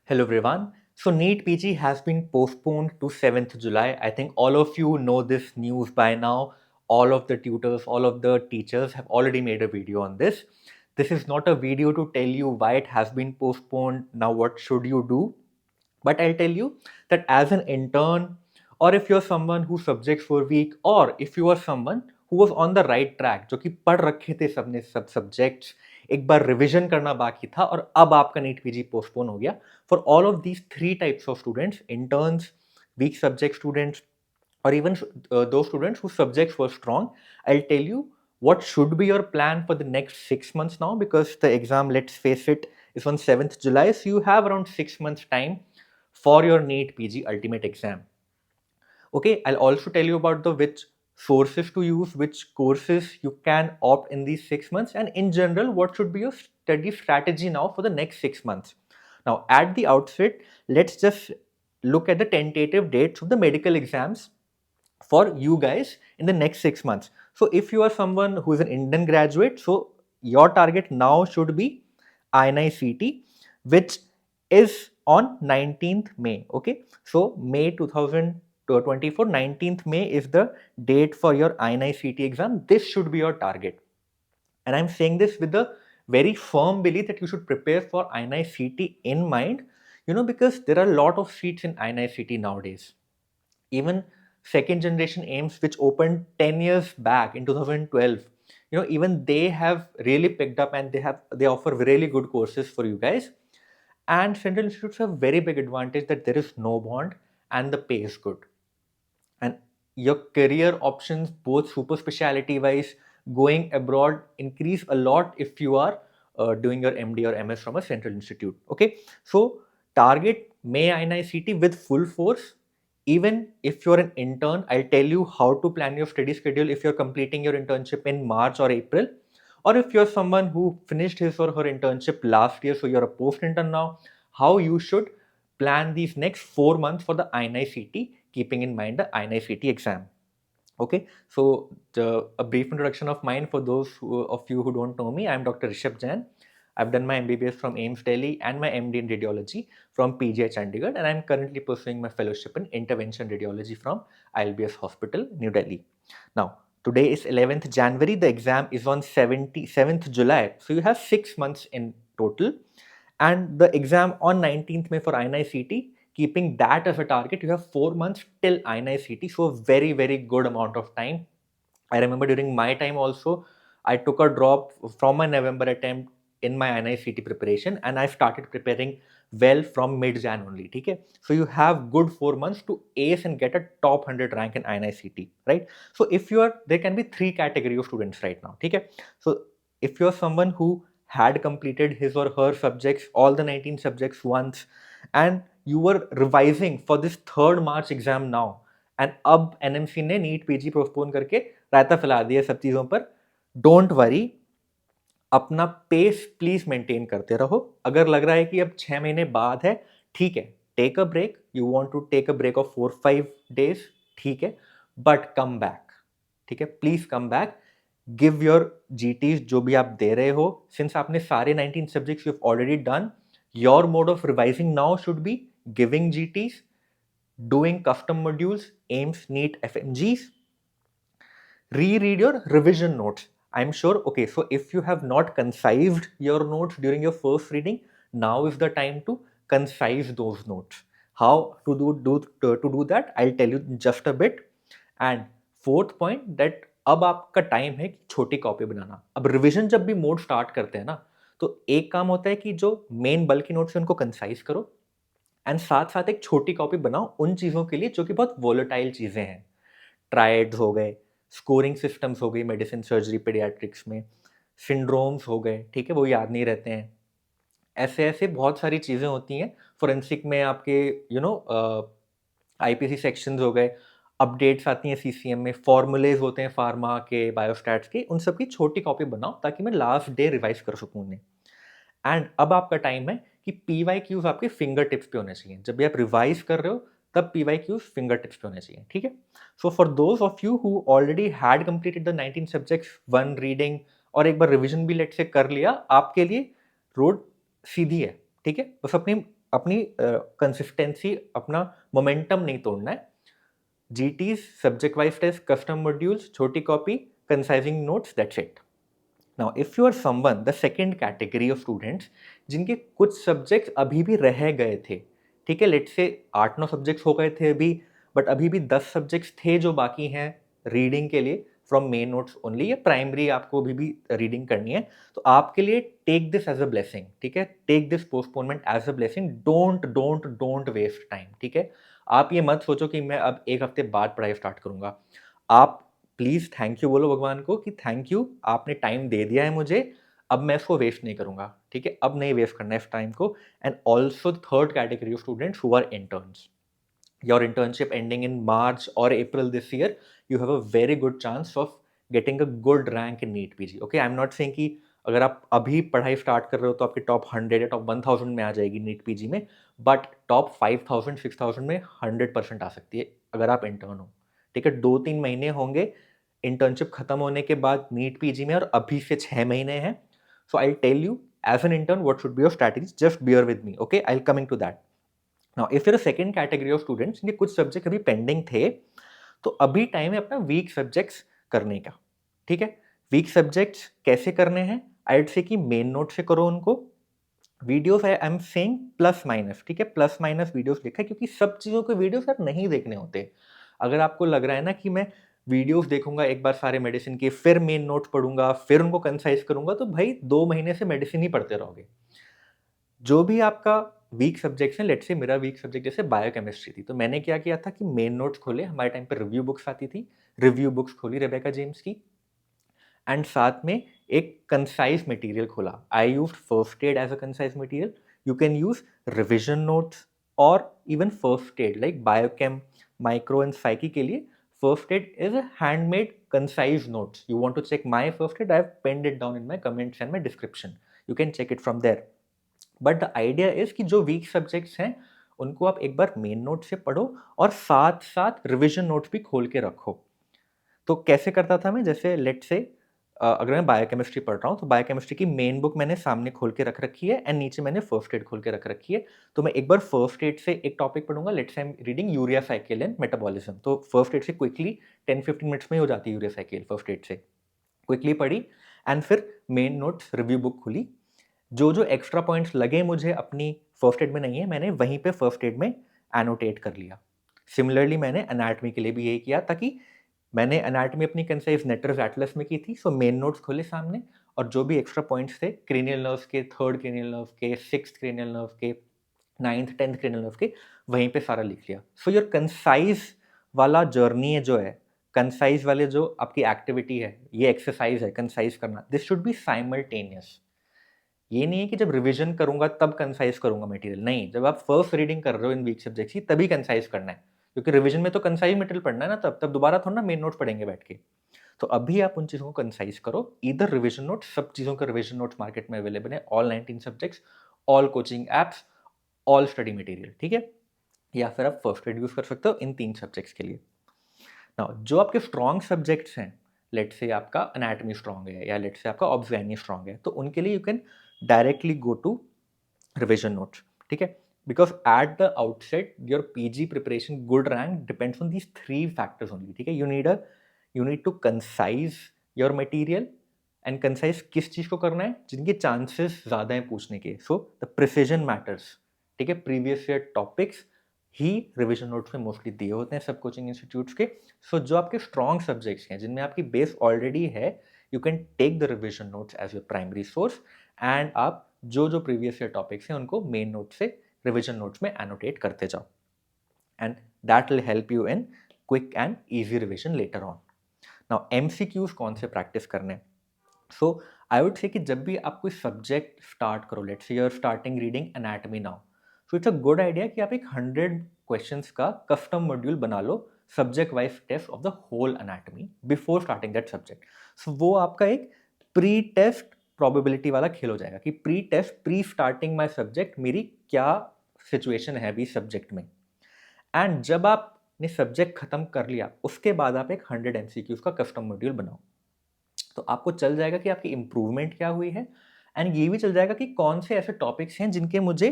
Hello everyone. So NEET PG has been postponed to 7th July. I think all of you know this news by now. All of the tutors, all of the teachers have already made a video on this. This is not a video to tell you why it has been postponed. Now what should you do? But I'll tell you that as an intern, or if you're someone whose subjects were weak, or if you are someone who was on the right track, जो कि पढ़ रखे थे सबने सब subjects, एक बार revision करना बाकी था और अब आपका नीट पीजी पोस्टपोन हो गया. For all of these three types of students, interns, weak subject students, or even those students whose subjects were strong, I'll tell you what should be your plan for the next 6 months now, because the exam, let's face it, is on 7th July. So you have around 6 months time for your NEET PG ultimate exam. Okay, I'll also tell you about the which sources to use, which courses you can opt in these 6 months, and in general, what should be your study strategy now for the next 6 months. Now, at the outset, let's just look at the tentative dates of the medical exams for you guys in the next 6 months. So, if you are someone who is an Indian graduate, so your target now should be INI-CT, which is on 19th May. Okay, so May 2024, 19th May is the date for your INI-CT exam. This should be your target. And I'm saying this with the very firm belief that you should prepare for INI-CT in mind, because there are a lot of seats in INI-CT nowadays. Even second generation AIMS, which opened 10 years back in 2012, even they have really picked up, and they offer really good courses for you guys. And central institutes have very big advantage that there is no bond and the pay is good. And your career options, both super specialty wise, going abroad, increase a lot if you are doing your MD or MS from a central institute. Okay, so target May INI-CT with full force. Even if you're an intern, I'll tell you how to plan your study schedule if you're completing your internship in March or April, or if you're someone who finished his or her internship last year, so you're a post intern now, how you should plan these next 4 months for the INI-CT, keeping in mind the INI-CT exam. Okay, so a brief introduction of mine for those of you who don't know me. I'm Dr. Rishabh Jain. I've done my MBBS from AIMS Delhi and my MD in radiology from PGI Chandigarh, and I'm currently pursuing my fellowship in intervention radiology from ILBS Hospital, New Delhi. Now, today is 11th January. The exam is on 7th July. So you have 6 months in total. And the exam on 19th May for INI-CT, keeping that as a target, you have 4 months till INI-CT. So a very, very good amount of time. I remember during my time also, I took a drop from my November attempt in my INI-CT preparation, and I started preparing well from mid-Jan only. Okay? So you have good 4 months to ace and get a top 100 rank in INI-CT, right? So if you are, there can be three category of students right now. Okay? So if you're someone who had completed his or her subjects, all the 19 subjects once, and you were revising for this 3rd March exam now, and अब NMC ने NEET PG postpone करके रायता फैला दिया सब चीज़ों पर. Don't worry, अपना pace please maintain करते रहो. अगर लग रहा है कि अब 6 महीने बाद है, ठीक है, take a break. You want to take a break of 4-5 days, ठीक है, बट कम बैक. ठीक है, please come back. Give your GTs जो भी आप दे रहे हो. सिंस आपने सारे 19 subjects you have already done, your mode of revising now should be giving जीटीज, doing custom modules, AIMS, NEET, FMGs. Reread your revision notes. I'm sure, okay, so if you have not concised your notes during your first reading, now is the time to concise those notes. How to do that, I'll tell you in just a bit. And fourth point, that अब आपका time है छोटी copy बनाना. अब revision जब भी mode start करते हैं ना, तो एक काम होता है कि जो मेन बल्कि नोट्स है उनको कंसाइज करो, एंड साथ साथ एक छोटी कॉपी बनाओ उन चीज़ों के लिए जो कि बहुत वोलेटाइल चीज़ें हैं. ट्रायड्स हो गए, स्कोरिंग सिस्टम्स हो गई मेडिसिन, सर्जरी, पेडियाट्रिक्स में, सिंड्रोम्स हो गए, ठीक है, वो याद नहीं रहते हैं. ऐसे ऐसे बहुत सारी चीज़ें होती हैं. फोरेंसिक में आपके आईपीसी सेक्शंस हो गए, अपडेट्स आती हैं सीसीएम में, फॉर्मूलेज होते हैं फार्मा के, बायोस्टैट्स के, उन सब की छोटी कॉपी बनाओ ताकि मैं लास्ट डे रिवाइज कर सकूँ उन्हें. एंड अब आपका टाइम है कि PYQs आपके फिंगर टिप्स पे होने चाहिए. जब भी आप रिवाइज कर रहे हो तब PYQs फिंगर टिप्स पे होने चाहिए. ठीक है, so for those of you who already had completed the 19 subjects, 1 reading और एक बार रिवीजन भी लेट से कर लिया, आपके लिए रोड सीधी है. ठीक है, बस अपनी कंसिस्टेंसी, अपना मोमेंटम नहीं तोड़ना है. GTs, subject wise test, custom modules, छोटी copy, concising notes, that's it. Now, if you are someone, the second category of students, जिनके कुछ सब्जेक्ट्स अभी भी रह गए थे, ठीक है, लेट्स से 8-9 सब्जेक्ट्स हो गए थे अभी, बट अभी भी 10 सब्जेक्ट्स थे जो बाकी हैं रीडिंग के लिए फ्रॉम मेन नोट्स ओनली, या प्राइमरी आपको अभी भी रीडिंग करनी है, तो आपके लिए take this as a blessing, ठीक है, take this postponement as a blessing. Don't don't don't waste time, ठीक है. आप ये मत सोचो कि मैं अब एक हफ्ते बाद पढ़ाई स्टार्ट करूंगा. आप प्लीज़ थैंक यू बोलो भगवान को कि थैंक यू, आपने टाइम दे दिया है मुझे, अब मैं इसको वेस्ट नहीं करूँगा, ठीक है? अब नहीं वेस्ट करना है इस टाइम को. And also third category of students who are interns. Your internship ending in March or April this year, you have a very good chance of getting a good rank in NEET PG. Okay, I'm not saying कि अगर आप अभी पढ़ाई start कर रहे हो तो आपके टॉप 100 या टॉप 1000 में आ जाएगी नीट पीजी में, बट टॉप 5000 6000 में 100% आ सकती है अगर आप इंटर्न हो, ठीक है. 2-3 महीने होंगे इंटर्नशिप खत्म होने के बाद नीट पीजी में, और अभी से 6 महीने हैं. So I tell you as an intern what should be your strategy. Just bear with me, okay, I will coming to that. Now if your second category of students जिनके कुछ subject अभी pending थे, तो अभी time है अपना week subjects करने का, ठीक है. वीक सब्जेक्ट्स कैसे करने हैं? आई वुड से कि मेन नोट से करो उनको. Videos I am saying plus minus, ठीक है, प्लस माइनस वीडियोस लिखा है, क्योंकि सब चीज़ों के वीडियोस यार नहीं देखने होते. अगर आपको लग रहा है ना कि मैं वीडियोस देखूंगा एक बार सारे मेडिसिन के, फिर मेन नोट्स पढ़ूंगा, फिर उनको कंसाइज करूंगा, तो भाई 2 महीने से मेडिसिन ही पढ़ते रहोगे. जो भी आपका वीक सब्जेक्ट्स हैं, लेट्स से मेरा वीक सब्जेक्ट जैसे बायोकेमिस्ट्री थी, तो मैंने क्या किया था कि मेन नोट्स खोले. हमारे टाइम पे रिव्यू बुक्स आती थी, रिव्यू बुक्स खोली रेबेका जेम्स की, एंड साथ में एक कंसाइज मटेरियल खोला. I used First Aid as a concise material. You can use revision notes और even First Aid like biochem, micro and psych के लिए First Aid is a handmade concise notes. You want to check my First Aid, I have penned it down in my comments and my description. You can check it from there. But the idea is कि जो weak subjects हैं उनको आप एक बार main note से पढ़ो, और साथ साथ रिविजन नोट्स भी खोल के रखो. तो कैसे करता था मैं? जैसे लेट से अगर मैं बायोकेमिस्ट्री पढ़ रहा हूँ, तो बायोकेमिस्ट्री की मेन बुक मैंने सामने खोल के रख रखी है, एंड नीचे मैंने फर्स्ट एड खोल के रख रखी है. तो मैं एक बार फर्स्ट एड से एक टॉपिक पढ़ूंगा. Let's say I am reading urea cycle and metabolism, तो फर्स्ट एड से क्विकली 10-15 मिनट्स में ही हो जाती है यूरिया साइकिल. फर्स्ट एड से क्विकली पढ़ी, एंड फिर मेन नोट्स रिव्यू बुक खुली. जो जो एक्स्ट्रा पॉइंट्स लगे मुझे अपनी फर्स्ट एड में नहीं है, मैंने वहीं पे फर्स्ट एड में एनोटेट कर लिया. सिमिलरली मैंने एनाटमी के लिए भी यही किया, ताकि मैंने एनाटमी अपनी कंसाइज नेटर्स एटलस में की थी, सो मेन नोट्स खोले सामने, और जो भी एक्स्ट्रा पॉइंट्स थे क्रेनियल नर्व्स के, थर्ड क्रेनियल नर्व के, सिक्स्थ क्रेनियल नर्व के, 9th 10th क्रेनियल नर्व के, वहीं पे सारा लिख लिया. सो योर कंसाइज वाला जर्नी है जो है, कंसाइज वाले जो आपकी एक्टिविटी है, ये एक्सरसाइज है कंसाइज करना, दिस शुड बी साइमल्टेनियस. ये नहीं है कि जब रिवीजन करूंगा तब कंसाइज करूंगा मटेरियल. नहीं, जब आप फर्स्ट रीडिंग कर रहे हो इन वीक सब्जेक्ट्स की, तभी कंसाइज करना है, क्योंकि रिवीजन में तो कंसाइज मटेरियल पढ़ना है ना, तब तब दोबारा थोड़ा ना मेन नोट्स पढ़ेंगे बैठ के. तो अभी आप उन चीज़ों को कंसाइज करो. इधर रिवीजन नोट्स, सब चीज़ों के रिवीजन नोट्स मार्केट में अवेलेबल है, all 19 subjects, all coaching apps, all study material, ठीक है. या फिर आप फर्स्ट एड यूज कर सकते हो इन 3 सब्जेक्ट्स के लिए. नाउ जो आपके स्ट्रॉन्ग सब्जेक्ट्स हैं, लेट से आपका एनाटमी स्ट्रॉन्ग है, या लेट से आपका ऑब्सर्वेनिया स्ट्रॉन्ग है, तो उनके लिए you can directly go to revision notes, ठीक है. Because at the outset your PG preparation good rank depends on these 3 factors only, ठीक है. You need to concise your material, and concise किस चीज़ को करना है? जिनके चांसेस ज़्यादा हैं पूछने के. सो द प्रिसिजन मैटर्स, ठीक है. प्रीवियस ईयर टॉपिक्स ही रिविजन नोट्स में मोस्टली दिए होते हैं सब कोचिंग इंस्टीट्यूट्स के. सो जो आपके स्ट्रॉन्ग सब्जेक्ट्स हैं, जिनमें आपकी बेस ऑलरेडी है, you can take the revision notes as your primary source, and आप जो जो प्रीवियस ईयर टॉपिक्स हैं उनको मेन नोट से रिविजन नोट्स में एनोटेट करते जाओ, and that will help you in quick and easy revision later on. Now MCQs कौन से प्रैक्टिस करने हैं? सो आई वुड से कि जब भी आप कोई सब्जेक्ट स्टार्ट करो, let's say you are starting reading anatomy now, so it's a good idea कि आप एक 100 क्वेश्चंस का कस्टम मॉड्यूल बना लो, subject wise test of the whole anatomy before starting that subject. So वो आपका एक प्री टेस्ट प्रोबेबिलिटी वाला खेल हो जाएगा कि pre test, pre starting my subject, मेरी क्या सिचुएशन है अभी सब्जेक्ट में. एंड जब आपने सब्जेक्ट खत्म कर लिया, उसके बाद आप एक 100 MCQs का कस्टम मॉड्यूल बनाओ. तो आपको चल जाएगा कि आपकी इंप्रूवमेंट क्या हुई है, एंड ये भी चल जाएगा कि कौन से ऐसे टॉपिक्स हैं जिनके मुझे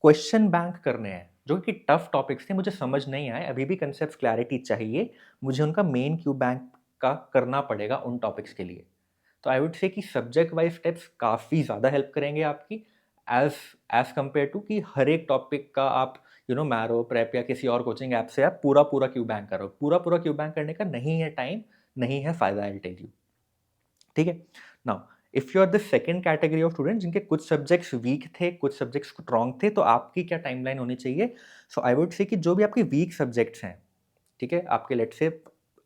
क्वेश्चन बैंक करने हैं जो कि टफ टॉपिक्स थे, मुझे समझ नहीं आए, अभी भी कंसेप्ट क्लैरिटी चाहिए, मुझे उनका मेन क्यू बैंक का करना पड़ेगा उन टॉपिक्स के लिए। तो आई वुड से कि सब्जेक्ट वाइज स्टेप्स काफ़ी ज़्यादा हेल्प करेंगे आपकी एज एज कम्पेयर टू कि हर एक टॉपिक का आप मैरो प्रेप या किसी और कोचिंग ऐप से आप पूरा पूरा क्यू बैंक करो। पूरा क्यू बैंक करने का नहीं है टाइम, नहीं है फ़ायदा, आई टेल यू। ठीक है। Now if you are the second category of student जिनके कुछ सब्जेक्ट्स वीक थे, कुछ सब्जेक्ट्स स्ट्रॉन्ग थे, तो आपकी क्या टाइमलाइन होनी चाहिए? सो आई वुड से कि जो भी आपके वीक सब्जेक्ट्स हैं, ठीक है, आपके लेट्स से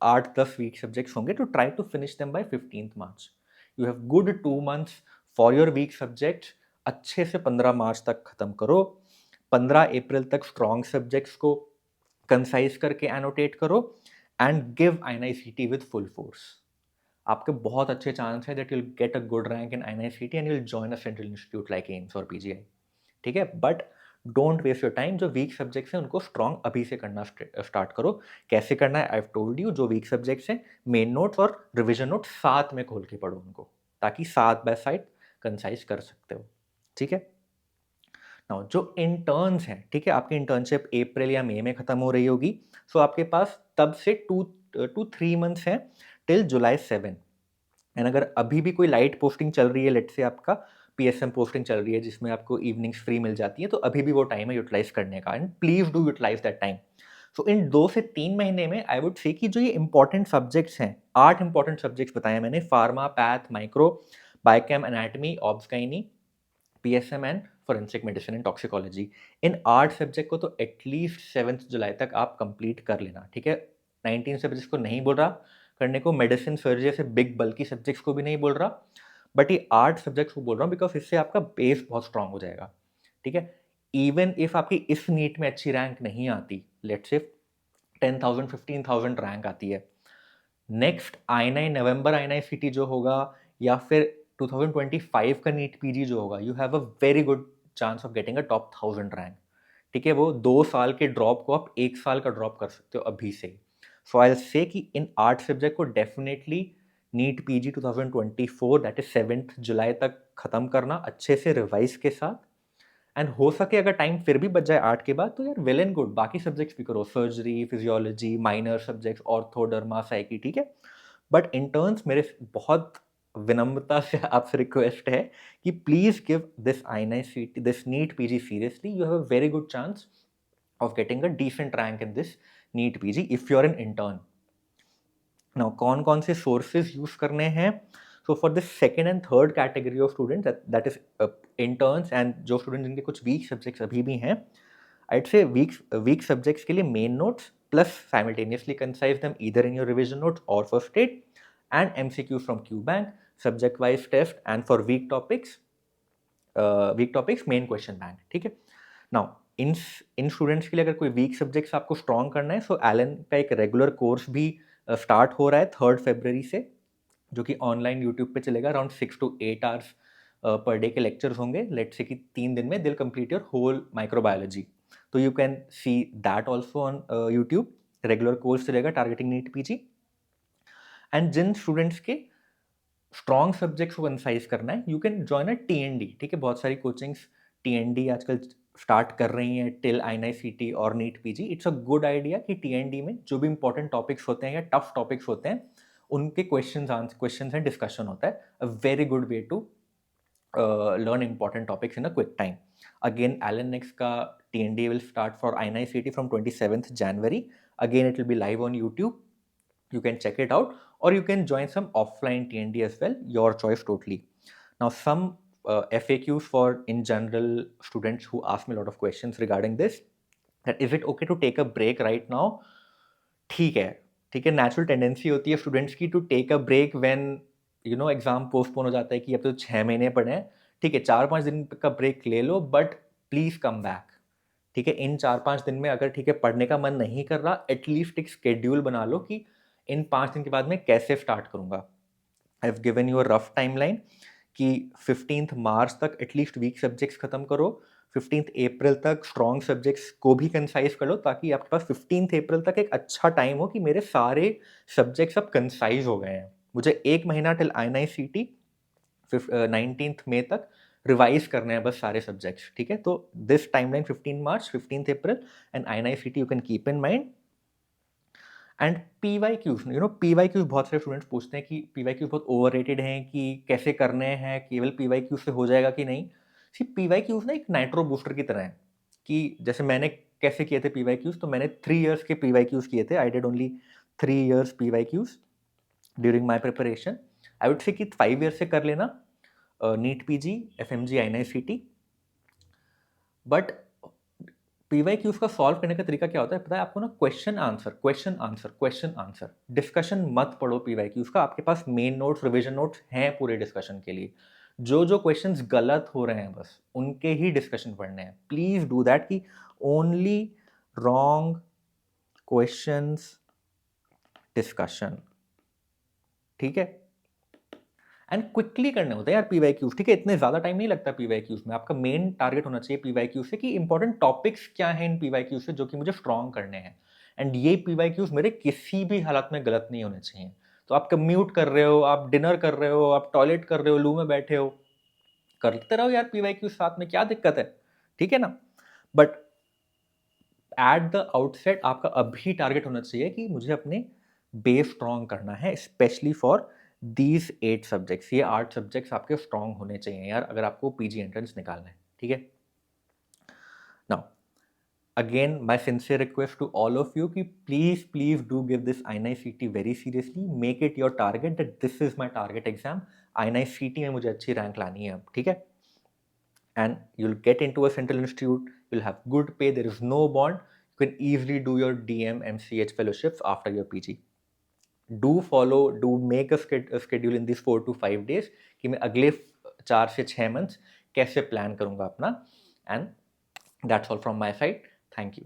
8-10 वीक सब्जेक्ट्स होंगे, तो try to finish them by 15th March. You have good 2 months for your weak subjects. अच्छे से 15 मार्च तक खत्म करो। 15 अप्रैल तक स्ट्रॉन्ग सब्जेक्ट्स को कंसाइज करके एनोटेट करो and give INICET with full force. आपके बहुत अच्छे चांस है that you'll get a good rank in INICET and you'll join a central institute like AIIMS और PGI। ठीक है, but don't waste your time. जो वीक सब्जेक्ट्स हैं उनको स्ट्रॉन्ग अभी से करना स्टार्ट करो। कैसे करना है आई हैव टोल्ड यू। जो वीक सब्जेक्ट्स हैं, मेन नोट्स और रिविजन नोट्स साथ में खोल के पढ़ो उनको, ताकि साथ बाय साइड कंसाइज कर सकते हो। ठीक है। नाउ जो इंटर्न्स हैं, ठीक है, आपकी इंटर्नशिप अप्रैल या मई में खत्म हो रही होगी, सो आपके पास तब से 2 to 3 मंथ्स हैं टिल जुलाई 7। एंड अगर अभी भी कोई लाइट पोस्टिंग चल रही है, लेट से आपका PSM पोस्टिंग चल रही है जिसमें आपको इवनिंग्स फ्री मिल जाती है, तो अभी भी वो टाइम है यूटिलाइज करने का, and please do utilize that time. So इन 2 से 3 महीने में आई वुड से कि जो ये इंपॉर्टेंट सब्जेक्ट्स हैं, 8 इंपॉर्टेंट सब्जेक्ट्स बताए मैंने, pharma, path, micro, biochem, anatomy, obsgyne, PSM and forensic medicine and toxicology. इन 8 सब्जेक्ट को तो एटलीस्ट 7 जुलाई तक आप कंप्लीट कर लेना। ठीक है, 19 सब्जेक्ट्स को नहीं बोल रहा करने को, मेडिसिन सर्जरी जैसे बिग बल्कि सब्जेक्ट्स को भी नहीं बोल रहा, बट ये 8 सब्जेक्ट्स को बोल रहा हूँ बिकॉज इससे आपका बेस बहुत स्ट्रांग हो जाएगा। ठीक है, इवन इफ आपकी इस नीट में अच्छी रैंक नहीं आती, लेट्स से 10,000 15,000 रैंक आती है, नेक्स्ट I9 नवंबर INICET जो होगा, या फिर 2025 का नीट PG जो होगा, you have a very good chance of getting a top 1000 rank. ठीक है, वो 2 साल के ड्रॉप को आप 1 साल का ड्रॉप कर सकते हो अभी से। सो आई से कि इन 8 सब्जेक्ट को definitely NEET PG 2024 that is 7 जुलाई तक खत्म करना अच्छे से रिवाइज के साथ। एंड हो सके अगर टाइम फिर भी बच जाए 8 के बाद, तो यार वेल एंड गुड, बाकी सब्जेक्ट्स भी करो, surgery, physiology, minor subjects, ortho, derma, psyche. ठीक है, बट इंटर्न्स मेरे बहुत विनम्रता से आपसे रिक्वेस्ट है कि please give this INICET, this NEET PG seriously. You have a very good chance of getting a decent rank in this NEET PG if you are an intern. Now कौन कौन से सोर्सेज यूज करने हैं? So for this second and third category of student, that is interns and जो student जिनके कुछ week subjects अभी भी हैं, I'd say weak subjects के लिए main notes plus simultaneously concise them either in your revision notes or first aid, and MCQs from QBank, subject wise test, and for weak topics main question bank। ठीक है। Now इन students के लिए अगर कोई week subjects आपको strong करना है, सो Elon का एक रेगुलर कोर्स भी स्टार्ट हो रहा है 3 फरवरी से, जो कि ऑनलाइन यूट्यूब पे चलेगा। Around 6 to 8 hours per day के लेक्चर्स होंगे। लेट्स से कि 3 दिन में दिल कंप्लीट योर होल माइक्रोबायोलॉजी। तो you can see that also on YouTube. Regular course चलेगा टारगेटिंग नीट PG। एंड जिन स्टूडेंट्स के स्ट्रॉन्ग सब्जेक्ट्स को कंसाइज करना है, you can join a TND। ठीक है, बहुत सारी कोचिंग्स TND आजकल स्टार्ट कर रही हैं टिल INICET और NEET PG। It's a good idea कि TND में जो भी इंपॉर्टेंट टॉपिक्स होते हैं या टफ टॉपिक्स होते हैं, उनके क्वेश्चंस एंड डिस्कशन होता है। A very good way to learn important topics in a quick time. Again, Alan Next ka TND will start for INICET from 27th January. Again, it will be live on YouTube. You can check it out, or you can join some offline TND as well. Your choice totally. Now, some FAQs for in general students who ask me a lot of questions regarding this. That is it okay to take a break right now? ठीक है, ठीक है, natural tendency होती है students की to take a break when exam postpone हो जाता है कि अब तो 6 महीने पड़े हैं। ठीक है, 4-5 दिन का ब्रेक ले लो, बट प्लीज कम बैक। ठीक है, इन 4-5 दिन में अगर ठीक है पढ़ने का मन नहीं कर रहा, एटलीस्ट एक स्केड्यूल बना लो कि इन 5 दिन के बाद मैं कैसे स्टार्ट करूंगा। I have given you a rough timeline कि 15th मार्च तक एटलीस्ट वीक सब्जेक्ट्स खत्म करो, 15th अप्रैल तक स्ट्रॉन्ग सब्जेक्ट्स को भी कंसाइज कर लो, ताकि आपके पास 15th अप्रैल तक एक अच्छा टाइम हो कि मेरे सारे सब्जेक्ट्स अब कंसाइज हो गए हैं। मुझे 1 महीना टिल INICET 19th मई तक रिवाइज करने हैं बस सारे सब्जेक्ट्स, ठीक है। तो this timeline 15 March, 15 April and INICT you can keep in mind. And PYQs, PYQs बहुत सारे स्टूडेंट्स पूछते हैं कि PYQs बहुत ओवररेटेड हैं, कि कैसे करने हैं, केवल PYQs से हो जाएगा कि नहीं। सी PYQs ना एक नाइट्रो बूस्टर की तरह है, कि जैसे मैंने कैसे किए थे PYQs, तो मैंने 3 years के PYQs किए थे। I did only 3 years PYQs during my preparation. I would say कि 5 years से कर लेना NEET PG, FMG, INICT। But PYQs का सॉल्व करने का तरीका क्या होता है पता है आपको ना? Question answer, question answer, question answer. Discussion मत पढ़ो PYQs का। आपके पास मेन नोट्स, रिवीजन नोट्स हैं पूरे डिस्कशन के लिए। जो जो क्वेश्चंस गलत हो रहे हैं बस उनके ही डिस्कशन पढ़ने हैं। प्लीज डू दैट, कि ओनली रॉन्ग क्वेश्चंस डिस्कशन, ठीक है। एंड क्विकली करने होते हैं यार PYQs, ठीक है। इतने ज़्यादा टाइम नहीं लगता PYQs में। आपका मेन टारगेट होना चाहिए PYQs से कि इंपॉर्टेंट टॉपिक्स क्या हैं इन PYQs से जो कि मुझे स्ट्रॉन्ग करने हैं। एंड ये PYQs मेरे किसी भी हालत में गलत नहीं होने चाहिए। तो आप कम्यूट कर रहे हो, आप डिनर कर रहे हो, आप टॉयलेट कर रहे हो, लू में बैठे हो, करते रहो यार PYQs साथ में, क्या दिक्कत है, ठीक है ना। बट एट द आउटसेट आपका अभी टारगेट होना चाहिए कि मुझे अपने बेस स्ट्रॉन्ग करना है, स्पेशली फॉर दीज 8 सब्जेक्ट्स। ये 8 सब्जेक्ट्स आपके स्ट्रॉन्ग होने चाहिए यार, अगर आपको PG एंट्रेंस निकालना है, ठीक है। Now again my sincere request to all of you कि please do give this INICT very seriously, make it your target that this is my target exam, INICT में मुझे अच्छी रैंक लानी है अब, ठीक है। and you'll get into a central institute, you'll have good pay, there is no bond, you can easily do your DM MCH fellowships after your PG. Do make a schedule in these 4 to 5 days कि मैं अगले 4 से 6 months कैसे plan करूंगा अपना। And that's all from my side, thank you.